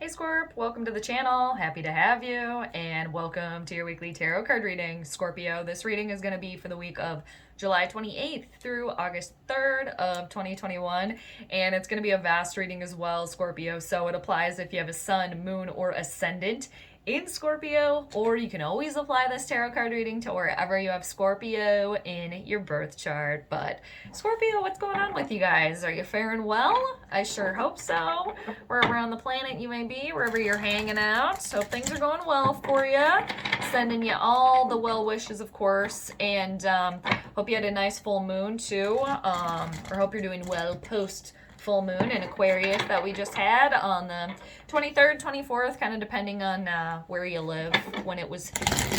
Hey Scorp, welcome to the channel. Happy to have you, and welcome to your weekly tarot card reading. Scorpio, this reading is going to be for the week of July 28th through August 3rd of 2021, and it's going to be a vast reading as well, Scorpio, so it applies if you have a sun, moon, or ascendant in Scorpio, or you can always apply this tarot card reading to wherever you have Scorpio in your birth chart. But Scorpio, what's going on with you guys? Are you faring well? I sure hope so. Wherever on the planet you may be, wherever you're hanging out. So things are going well for you. Sending you all the well wishes, of course, and hope you had a nice full moon too. Or hope you're doing well post full moon in Aquarius that we just had on the 23rd, 24th, kind of depending on where you live when it was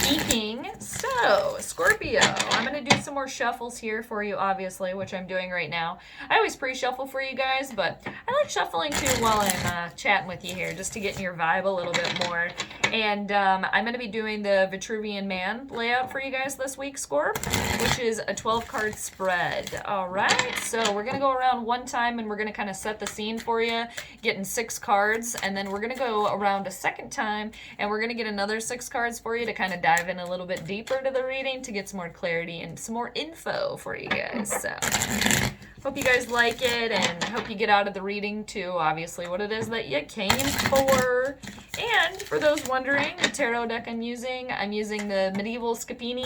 peaking. So, Scorpio, I'm going to do some more shuffles here for you, obviously, which I'm doing right now. I always pre-shuffle for you guys, but I like shuffling too while I'm chatting with you here, just to get in your vibe a little bit more. And I'm going to be doing the Vitruvian Man layout for you guys this week, Scorp, which is a 12-card spread. All right, so we're going to go around one time, and we're going to kind of set the scene for you, getting 6 cards, and then we're going to go around a second time, and we're going to get another 6 cards for you to kind of dive in a little bit deeper to the reading to get some more clarity and some more info for you guys. So hope you guys like it, and hope you get out of the reading too, obviously, what it is that you came for. And for those wondering, the tarot deck I'm using the Medieval Scapini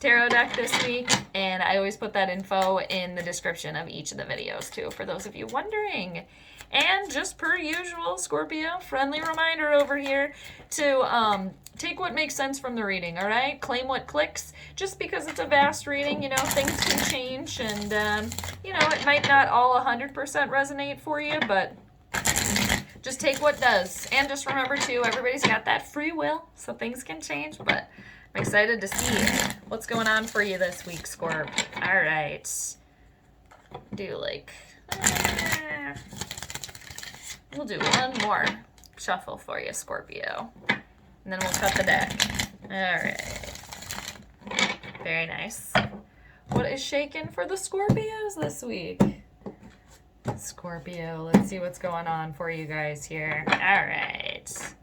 tarot deck this week, and I always put that info in the description of each of the videos too, for those of you wondering. And just per usual, Scorpio, friendly reminder over here to take what makes sense from the reading, all right? Claim what clicks. Just because it's a vast reading, you know, things can change, and, you know, it might not all 100% resonate for you, but just take what does. And just remember, too, everybody's got that free will, so things can change, but I'm excited to see what's going on for you this week, Scorp. All right. Do like... we'll do one more shuffle for you, Scorpio. And then we'll cut the deck. All right. Very nice. What is shaking for the Scorpios this week? Scorpio, let's see what's going on for you guys here. All right.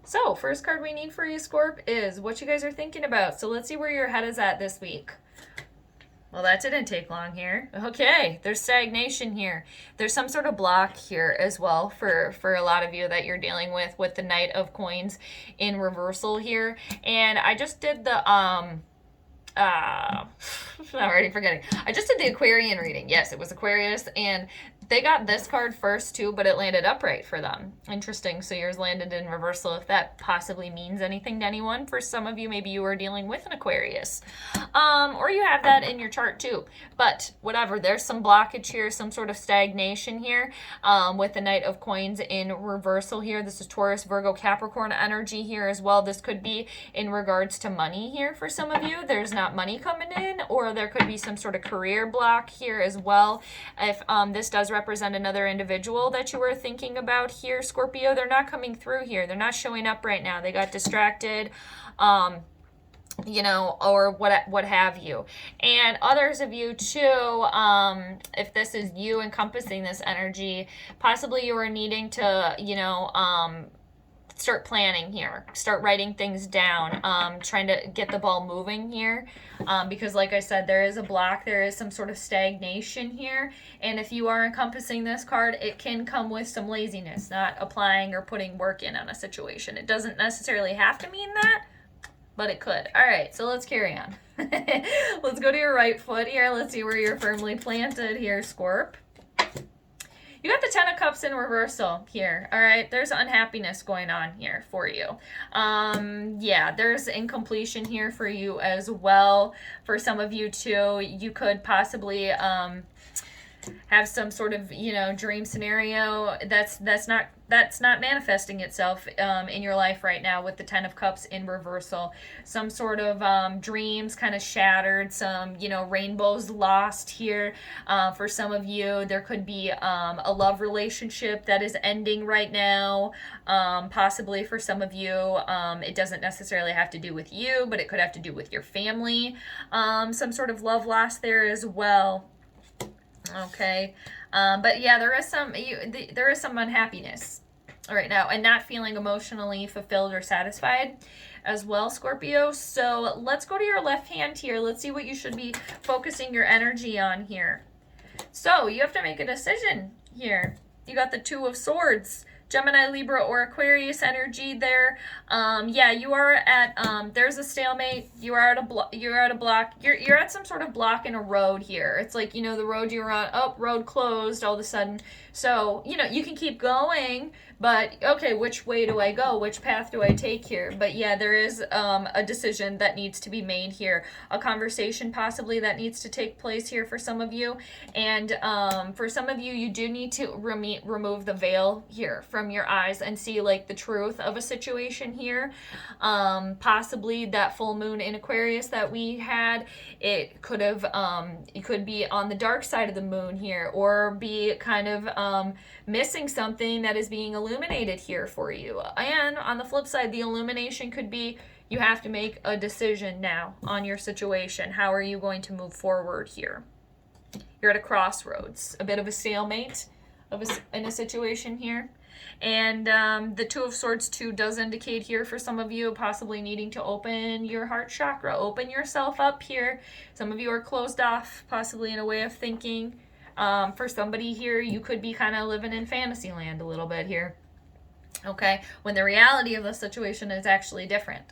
So, first card we need for you, Scorp, is what you guys are thinking about. So let's see where your head is at this week. Well, that didn't take long here. Okay, there's stagnation here. There's some sort of block here as well for a lot of you that you're dealing with the Knight of Coins in reversal here. And I just did the I'm already forgetting. I just did the Aquarian reading. Yes, it was Aquarius, and they got this card first too, but it landed upright for them. Interesting. So yours landed in reversal, if that possibly means anything to anyone. For some of you, maybe you are dealing with an Aquarius. Or you have that in your chart too. But whatever, there's some blockage here, some sort of stagnation here with the Knight of Coins in reversal here. This is Taurus, Virgo, Capricorn energy here as well. This could be in regards to money here for some of you. There's not money coming in, or there could be some sort of career block here as well. If this does represent another individual that you were thinking about here, Scorpio, they're not coming through here. They're not showing up right now. They got distracted, you know, or what have you. And others of you too, if this is you encompassing this energy, possibly you are needing to, you know, start planning here, start writing things down, trying to get the ball moving here, because like I said, there is a block, there is some sort of stagnation here, and if you are encompassing this card, it can come with some laziness, not applying or putting work in on a situation. It doesn't necessarily have to mean that, but it could. All right, so let's carry on. Let's go to your right foot here. Let's see where you're firmly planted here, Scorp. You got the Ten of Cups in reversal here, all right? There's unhappiness going on here for you. Yeah, there's incompletion here for you as well. For some of you too, you could possibly have some sort of, you know, dream scenario that's not manifesting itself in your life right now with the Ten of Cups in reversal. Some sort of dreams kind of shattered, some, you know, rainbows lost here. For some of you, there could be a love relationship that is ending right now. Possibly for some of you, it doesn't necessarily have to do with you, but it could have to do with your family. Some sort of love lost there as well. Okay, but yeah, there is some unhappiness right now, and not feeling emotionally fulfilled or satisfied as well, Scorpio. So let's go to your left hand here. Let's see what you should be focusing your energy on here. So you have to make a decision here. You got the Two of Swords, Gemini, Libra, or Aquarius energy there. Yeah, you are at there's a stalemate. You are at a block. You're at some sort of block in a road here. It's like, you know, the road you're on, oh, road closed all of a sudden. So, you know, you can keep going, but okay, which way do I go? Which path do I take here? But yeah, there is a decision that needs to be made here. A conversation possibly that needs to take place here for some of you. And for some of you, you do need to remove the veil here from your eyes and see like the truth of a situation here. Possibly that full moon in Aquarius that we had, it could have, it could be on the dark side of the moon here, or be kind of missing something that is being illuminated here for you. And on the flip side, the illumination could be you have to make a decision now on your situation. How are you going to move forward here? You're at a crossroads, a bit of a stalemate in a situation here. And the Two of Swords too does indicate here for some of you possibly needing to open your heart chakra, open yourself up here. Some of you are closed off possibly in a way of thinking. For somebody here, you could be kind of living in fantasy land a little bit here. Okay, when the reality of the situation is actually different.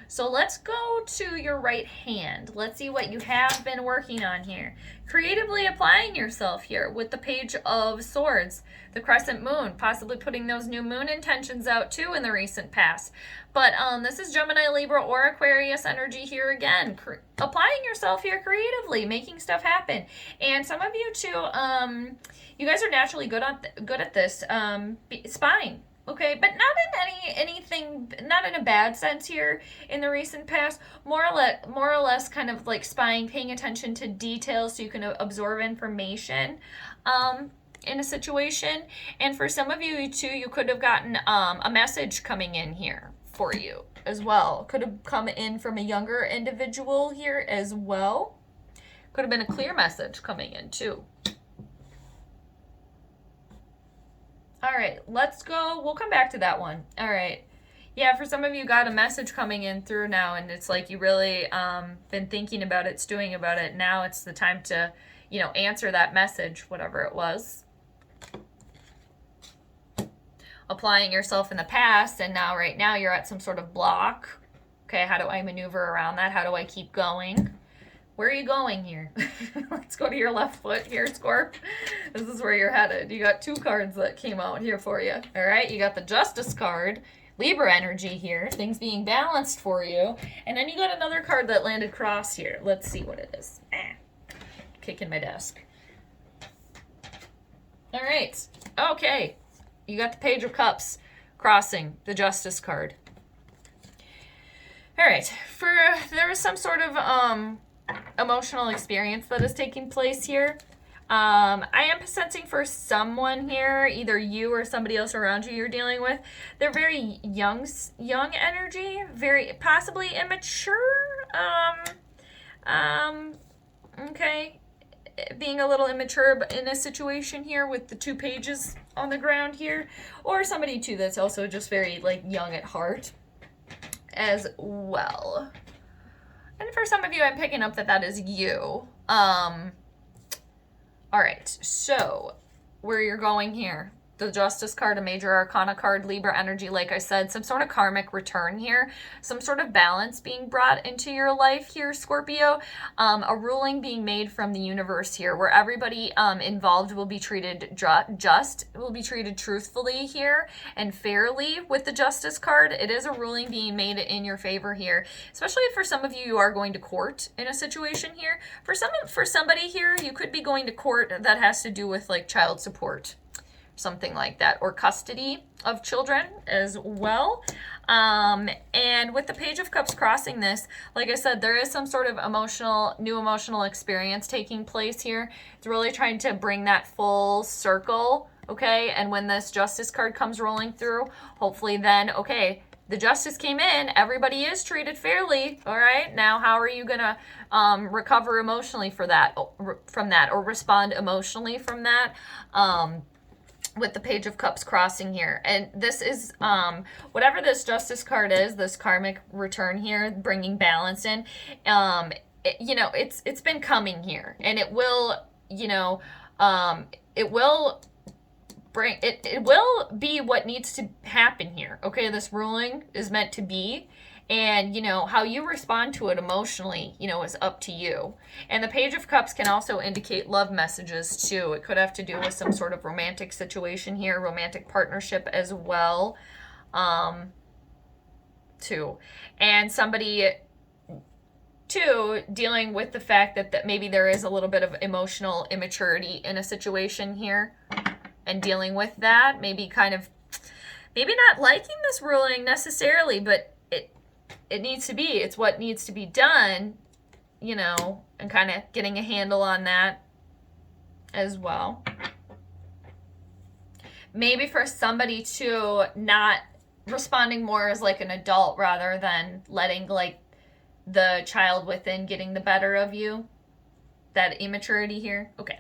So let's go to your right hand. Let's see what you have been working on here. Creatively applying yourself here with the Page of Swords, the crescent moon, possibly putting those new moon intentions out too in the recent past. But this is Gemini, Libra, or Aquarius energy here again. Applying yourself here creatively, making stuff happen. And some of you too, you guys are naturally good at this, spying. Okay, but not in anything, not in a bad sense here in the recent past. More or less kind of like spying, paying attention to details so you can absorb information in a situation. And for some of you too, you could have gotten a message coming in here for you as well. Could have come in from a younger individual here as well. Could have been a clear message coming in too. All right, let's go. We'll come back to that one. All right. Yeah, for some of you got a message coming in through now, and it's like you really been thinking about it, stewing about it. Now it's the time to, you know, answer that message, whatever it was. Applying yourself in the past, and now right now you're at some sort of block. Okay, how do I maneuver around that? How do I keep going? Where are you going here? Let's go to your left foot here, Scorp. This is where you're headed. You got two cards that came out here for you. All right, you got the Justice card, Libra energy here, things being balanced for you. And then you got another card that landed cross here. Let's see what it is. Kicking my desk. All right, okay. You got the Page of Cups crossing the Justice card. All right, there is some sort of emotional experience that is taking place here. I am sensing for someone here, either you or somebody else around you you're dealing with, they're very young energy, very possibly immature. Okay, being a little immature in a situation here with the two pages on the ground here, or somebody too that's also just very like young at heart as well. And for some of you, I'm picking up that is you. All right, so where you're going here, the Justice card, a major arcana card, Libra energy, like I said, some sort of karmic return here, some sort of balance being brought into your life here, Scorpio, a ruling being made from the universe here where everybody involved will be treated will be treated truthfully here and fairly with the Justice card. It is a ruling being made in your favor here, especially for some of you, you are going to court in a situation here. For somebody here, you could be going to court that has to do with like child support, something like that, or custody of children as well. And with the Page of Cups crossing this, like I said, there is some sort of new emotional experience taking place here. It's really trying to bring that full circle, okay? And when this Justice card comes rolling through, hopefully then, okay, the Justice came in, everybody is treated fairly, all right? Now, how are you gonna recover emotionally from that, or respond emotionally from that? with the Page of Cups crossing here. And this is, whatever this Justice card is, this karmic return here, bringing balance in, you know, it's been coming here. And it will, you know, it will bring, it will be what needs to happen here. Okay, this ruling is meant to be. And, you know, how you respond to it emotionally, you know, is up to you. And the Page of Cups can also indicate love messages, too. It could have to do with some sort of romantic situation here, romantic partnership as well, too. And somebody, too, dealing with the fact that maybe there is a little bit of emotional immaturity in a situation here. And dealing with that, maybe kind of, maybe not liking this ruling necessarily, but it needs to be. It's what needs to be done, you know, and kind of getting a handle on that as well. Maybe for somebody to not responding more as like an adult rather than letting like the child within getting the better of you. That immaturity here. Okay.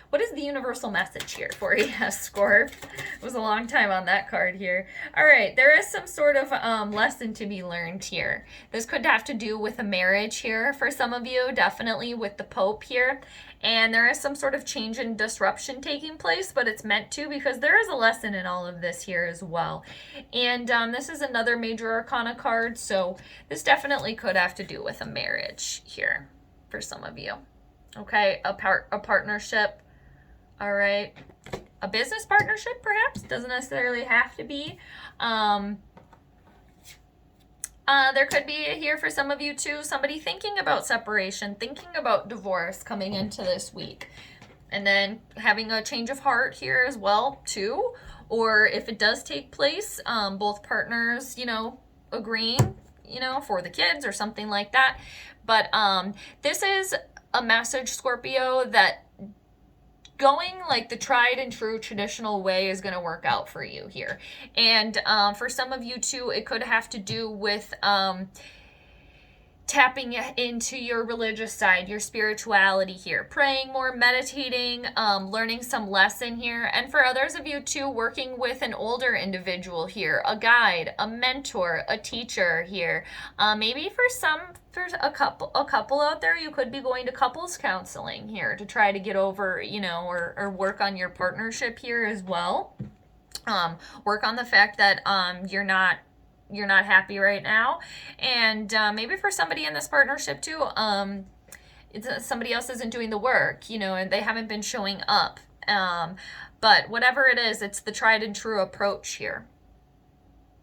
What is the universal message here for you, Scorp? It was a long time on that card here. All right, there is some sort of lesson to be learned here. This could have to do with a marriage here for some of you, definitely with the Pope here. And there is some sort of change and disruption taking place, but it's meant to because there is a lesson in all of this here as well. And this is another major arcana card, so this definitely could have to do with a marriage here for some of you. Okay, a partnership. All right, a business partnership perhaps, doesn't necessarily have to be. There could be here for some of you too, somebody thinking about separation, thinking about divorce coming into this week. And then having a change of heart here as well too. Or if it does take place, both partners, you know, agreeing, you know, for the kids or something like that. But this is a message, Scorpio, that going like the tried and true traditional way is going to work out for you here. And for some of you too, it could have to do with tapping into your religious side, your spirituality here, praying more, meditating, learning some lesson here. And for others of you too, working with an older individual here, a guide, a mentor, a teacher here. Maybe for a couple out there, you could be going to couples counseling here to try to get over, you know, or work on your partnership here as well. Work on the fact that you're not happy right now. And maybe for somebody in this partnership too, somebody else isn't doing the work, you know, and they haven't been showing up. But whatever it is, it's the tried and true approach here.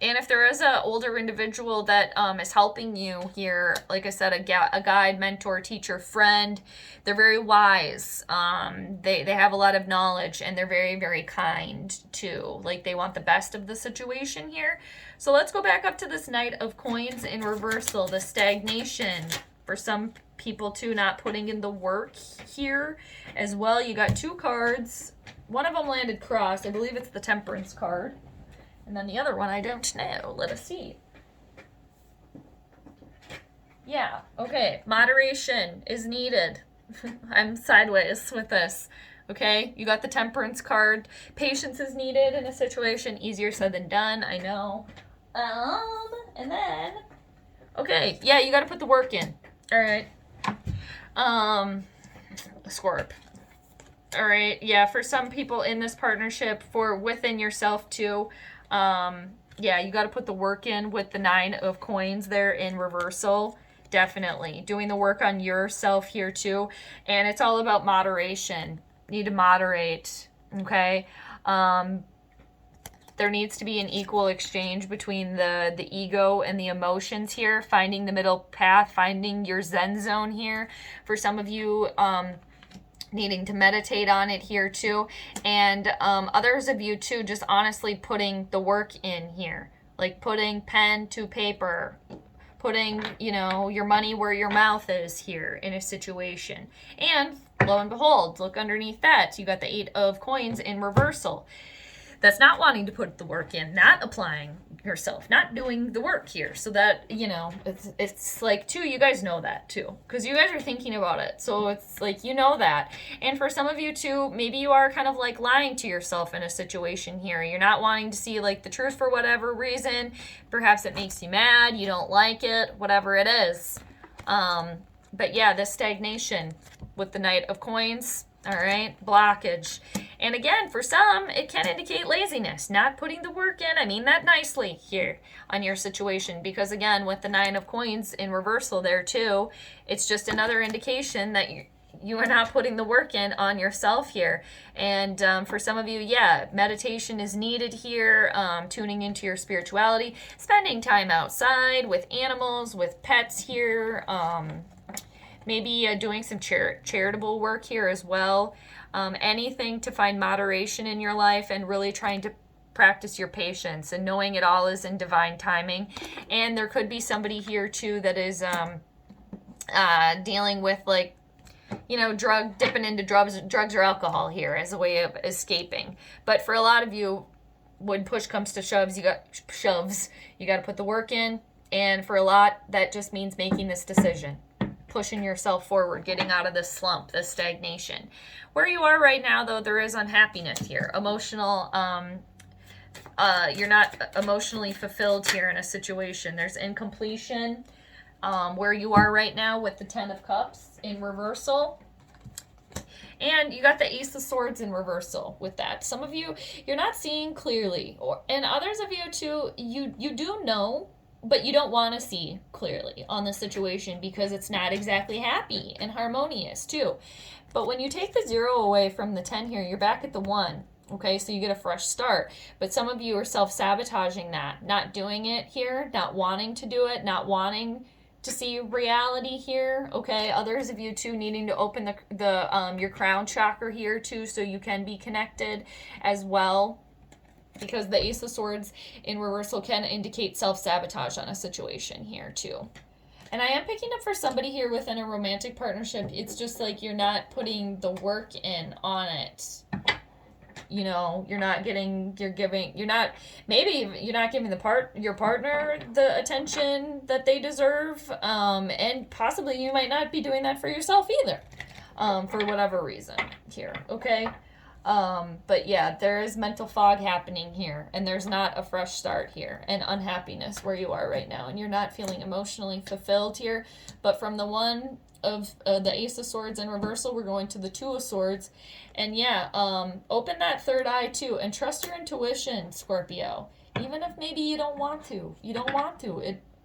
And if there is an older individual that is helping you here, like I said, a guide, mentor, teacher, friend, they're very wise. They have a lot of knowledge, and they're very, very kind too. Like they want the best of the situation here. So let's go back up to this Knight of Coins in reversal, the stagnation. For some people too, not putting in the work here as well. You got two cards. One of them landed crossed. I believe it's the Temperance card. And then the other one, I don't know. Let us see. Yeah, okay. Moderation is needed. I'm sideways with this. Okay, you got the Temperance card. Patience is needed in a situation. Easier said than done, I know. And then, okay, yeah, you got to put the work in. All right. Scorp. All right, yeah, for some people in this partnership, for within yourself too, yeah, you got to put the work in with the 9 of Coins there in reversal. Definitely doing the work on yourself here too. And it's all about moderation. Need to moderate. Okay. There needs to be an equal exchange between the ego and the emotions here. Finding the middle path, finding your Zen zone here. For some of you, needing to meditate on it here too. And others of you too, just honestly putting the work in here. Like putting pen to paper. Putting, you know, your money where your mouth is here in a situation. And lo and behold, look underneath that. You got the 8 of Coins in reversal. That's not wanting to put the work in, not applying yourself, not doing the work here. So that, you know, it's like, too, you guys know that too, because you guys are thinking about it. So it's like, you know that. And for some of you too, maybe you are kind of like lying to yourself in a situation here. You're not wanting to see like the truth for whatever reason. Perhaps it makes you mad, you don't like it, whatever it is. But yeah, this stagnation with the Knight of Coins, all right, blockage. And again, for some, it can indicate laziness, not putting the work in. I mean that nicely here on your situation, because again, with the Nine of Coins in reversal there too, it's just another indication that you are not putting the work in on yourself here. And for some of you, yeah, meditation is needed here, tuning into your spirituality, spending time outside with animals, with pets here, maybe doing some charitable work here as well. Anything to find moderation in your life and really trying to practice your patience and knowing it all is in divine timing. And there could be somebody here too that is dealing with, like, you know, dipping into drugs or alcohol here as a way of escaping. But for a lot of you, when push comes to shoves, you got to put the work in. And for a lot, that just means making this decision, pushing yourself forward, getting out of this slump, this stagnation. Where you are right now, though, there is unhappiness here. Emotional, you're not emotionally fulfilled here in a situation. There's incompletion where you are right now with the Ten of Cups in reversal. And you got the Ace of Swords in reversal with that. Some of you, you're not seeing clearly. And others of you, too, you do know, but you don't want to see clearly on the situation because it's not exactly happy and harmonious too. But when you take the 0 away from the 10 here, you're back at the 1. Okay, so you get a fresh start. But some of you are self-sabotaging that, not doing it here, not wanting to do it, not wanting to see reality here. Okay, others of you too needing to open your crown chakra here too, so you can be connected as well. Because the Ace of Swords in reversal can indicate self-sabotage on a situation here too. And I am picking up for somebody here within a romantic partnership, it's just like you're not putting the work in on it. You know, you're not giving your partner the attention that they deserve. And possibly you might not be doing that for yourself either. For whatever reason here, okay? But yeah, there is mental fog happening here, and there's not a fresh start here, and unhappiness where you are right now, and you're not feeling emotionally fulfilled here. But from the one of the Ace of Swords in reversal, we're going to the Two of Swords, and yeah, open that third eye too, and trust your intuition, Scorpio. Even if maybe you don't want to,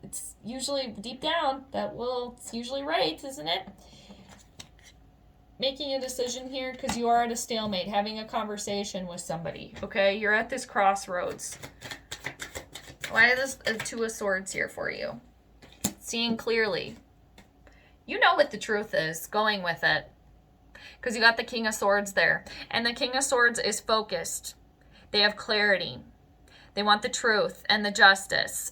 it's usually deep down it's usually right, isn't it? Making a decision here because you are at a stalemate, having a conversation with somebody, okay? You're at this crossroads. Why is this Two of Swords here for you? Seeing clearly. You know what the truth is, going with it. Because you got the King of Swords there. And the King of Swords is focused. They have clarity. They want the truth and the justice.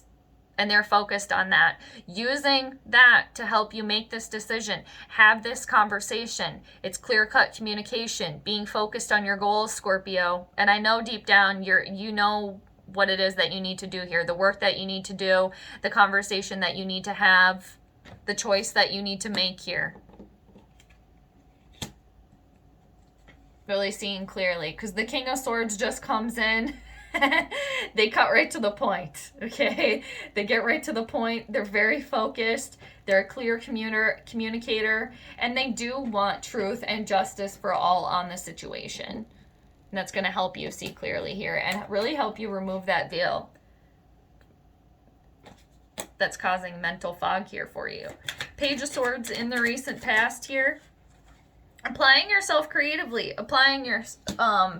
And they're focused on that. Using that to help you make this decision. Have this conversation. It's clear-cut communication. Being focused on your goals, Scorpio. And I know deep down you know what it is that you need to do here. The work that you need to do. The conversation that you need to have. The choice that you need to make here. Really seeing clearly. Because the King of Swords just comes in. They cut right to the point, okay? They get right to the point. They're very focused. They're a clear communicator. And they do want truth and justice for all on the situation. And that's going to help you see clearly here and really help you remove that veil that's causing mental fog here for you. Page of Swords in the recent past here. Applying yourself creatively. Applying your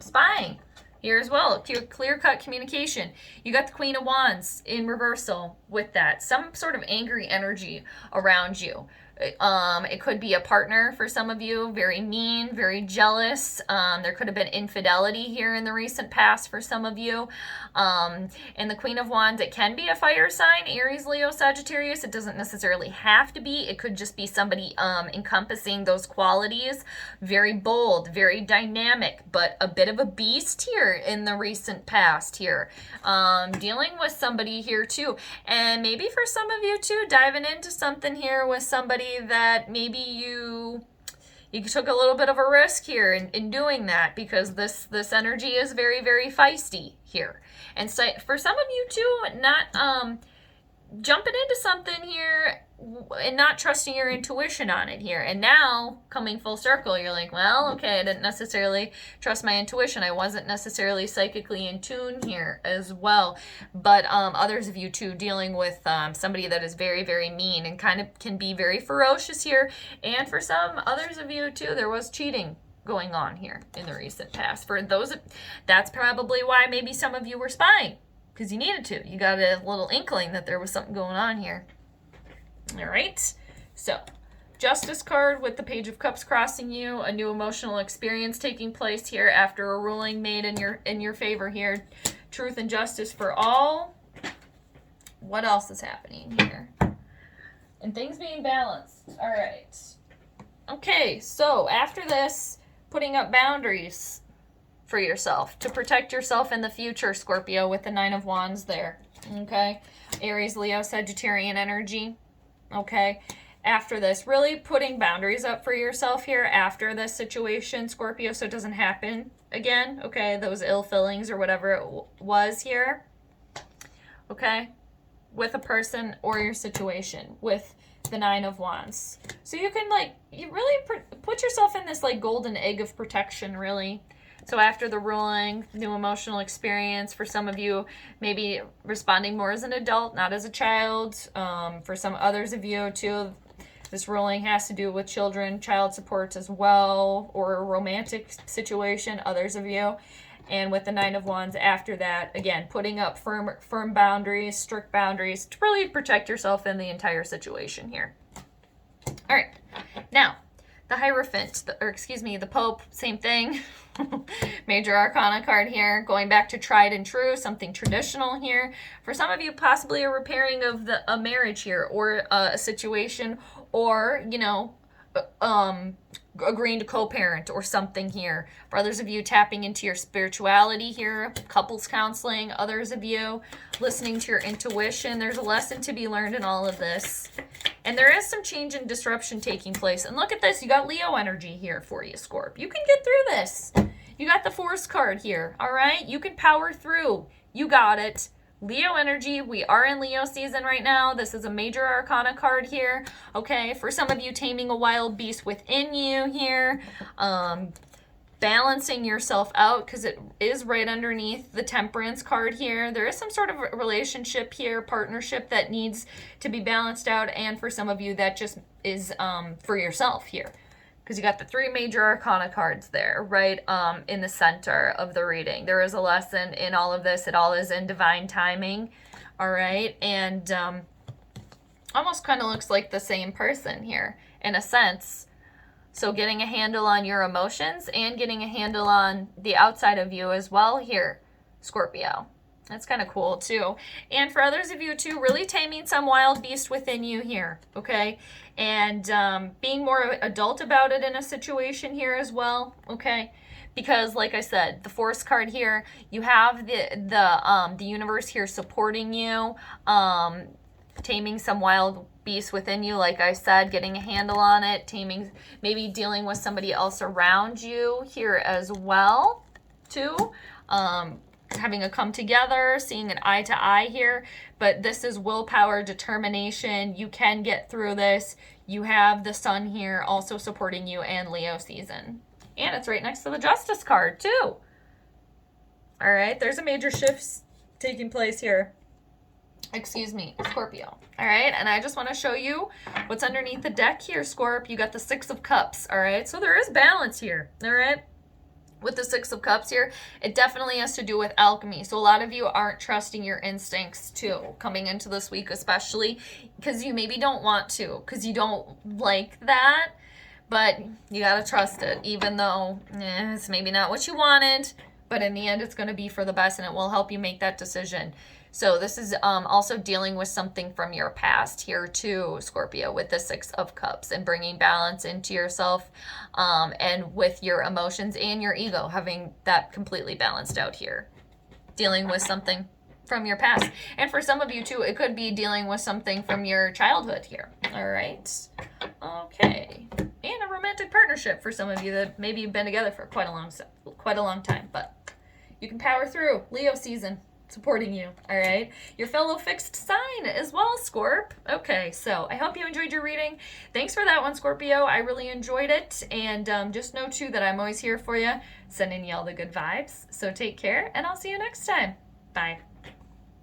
spying here as well. Clear-cut communication. You got the Queen of Wands in reversal with that. Some sort of angry energy around you. It could be a partner for some of you, very mean, very jealous. There could have been infidelity here in the recent past for some of you. And the Queen of Wands, it can be a fire sign, Aries, Leo, Sagittarius. It doesn't necessarily have to be. It could just be somebody encompassing those qualities. Very bold, very dynamic, but a bit of a beast here in the recent past here. Dealing with somebody here too. And maybe for some of you too, diving into something here with somebody that maybe you took a little bit of a risk here in doing that, because this energy is very, very feisty here. And so for some of you too, not jumping into something here and not trusting your intuition on it here. And now coming full circle, you're like, well, okay, I didn't necessarily trust my intuition. I wasn't necessarily psychically in tune here as well. But others of you too, dealing with somebody that is very, very mean and kind of can be very ferocious here. And for some others of you too, there was cheating going on here in the recent past. For those, that's probably why maybe some of you were spying, because you needed to. You got a little inkling that there was something going on here. All right, so Justice card with the Page of Cups crossing you, a new emotional experience taking place here after a ruling made in your favor here. Truth and justice for all. What else is happening here? And things being balanced. All right. Okay, so after this, putting up boundaries for yourself to protect yourself in the future, Scorpio, with the Nine of Wands there. Okay, Aries, Leo, Sagittarian energy. Okay, after this, really putting boundaries up for yourself here after this situation, Scorpio, so it doesn't happen again. Okay, those ill feelings or whatever it was here. Okay, with a person or your situation with the Nine of Wands. So you can, like, you really put yourself in this, like, golden egg of protection, really. So after the ruling, new emotional experience, for some of you, maybe responding more as an adult, not as a child. For some others of you, too, this ruling has to do with children, child support as well, or a romantic situation, others of you. And with the Nine of Wands after that, again, putting up firm boundaries, strict boundaries to really protect yourself in the entire situation here. All right. Now, the Hierophant, the Pope, same thing. Major Arcana card here, going back to tried and true, something traditional here. For some of you, possibly a repairing of a marriage here, or a situation, or, you know, agreeing to co-parent or something here. For others of you, tapping into your spirituality here, couples counseling. Others of you, listening to your intuition. There's a lesson to be learned in all of this. And there is some change and disruption taking place. And look at this. You got Leo energy here for you, Scorp. You can get through this. You got the Force card here, all right? You can power through. You got it. Leo energy. We are in Leo season right now. This is a major arcana card here. Okay, for some of you, taming a wild beast within you here. Balancing yourself out, because it is right underneath the Temperance card here. There is some sort of relationship here, partnership that needs to be balanced out. And for some of you, that just is for yourself here, because you got the three major arcana cards there, right in the center of the reading. There is a lesson in all of this. It all is in divine timing, all right? And almost kind of looks like the same person here in a sense. So getting a handle on your emotions and getting a handle on the outside of you as well here, Scorpio. That's kind of cool too. And for others of you too, really taming some wild beast within you here, okay? And being more adult about it in a situation here as well, okay? Because like I said, the Force card here, you have the universe here supporting you, taming some wild beast within you, like I said, getting a handle on it, taming, maybe dealing with somebody else around you here as well too. Having a come together, seeing an eye to eye here, but this is willpower, determination. You can get through this. You have the Sun here also supporting you, and Leo season. And it's right next to the Justice card too. All right, there's a major shift taking place here. Excuse me, Scorpio. All right, and I just want to show you what's underneath the deck here, Scorp. You got the Six of Cups, all right? So there is balance here, all right? with the Six of Cups here, it definitely has to do with alchemy. So a lot of you aren't trusting your instincts too, coming into this week, especially because you maybe don't want to, because you don't like that, but you gotta trust it, even though it's maybe not what you wanted, but in the end it's going to be for the best, and it will help you make that decision. So this is also dealing with something from your past here too, Scorpio, with the Six of Cups, and bringing balance into yourself, and with your emotions and your ego, having that completely balanced out here. Dealing with something from your past. And for some of you too, it could be dealing with something from your childhood here. All right. Okay. And a romantic partnership for some of you that maybe you've been together for quite a long time, but you can power through. Leo season supporting you. All right. Your fellow fixed sign as well, Scorp. Okay. So I hope you enjoyed your reading. Thanks for that one, Scorpio. I really enjoyed it. And just know too that I'm always here for you, sending you all the good vibes. So take care, and I'll see you next time. Bye.